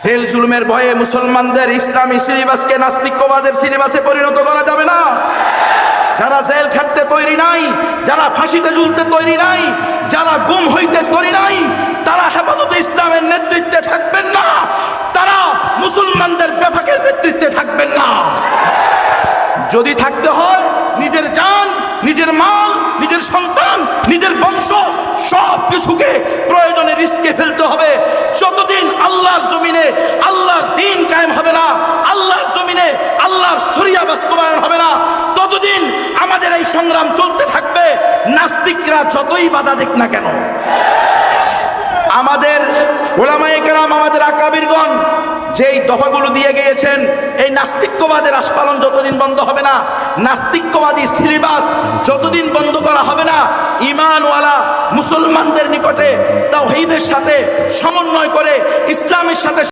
Jail জুলুমের ভয়ে মুসলমানদের ইসলামী সিলেবাসকে নাস্তিক্যবাদের সিলেবাসে পরিণত করা যাবে না। যারা জেল খাটতে তৈরি নাই, যারা ফাঁসিতে ঝুলতে তৈরি নাই, যারা গুম হইতে তৈরি নাই, তারা হেফাজতে ইসলামের নেতৃত্বে থাকবেন না, তারা মুসলমানদের বেফাকের নেতৃত্বে থাকবেন না। যদি থাকতে হয় নিজের জান, নিজের মাল, নিজের সন্তান, নিজের বংশ সব কিছুকে প্রয়োজনে রিস্কে ফেলতে হবে। যতদিন আল্লাহর জমিনে আল্লাহর দ্বীন কায়েম হবে না, আল্লাহর জমিনে আল্লাহর শরিয়া বাস্তবায়ন হবে না, ততদিন আমাদের এই সংগ্রাম চলতে থাকবে, নাস্তিকরা যতই বাধা দিক না কেন। আমাদের ওলামায়ে কেরাম, আমাদের আকাবিরগণ যেই দফাগুলো দিয়ে গিয়েছেন, এই নাস্তিক্যবাদের আস্ফালন যতদিন বন্ধ হবে না, নাস্তিক্যবাদী সিলেবাস যতদিন বন্ধ করা হবে না, ঈমানওয়ালা মুসলমানদের নিকটে তাওহীদের সাথে সমন্বয় করে ইসলামের সাথে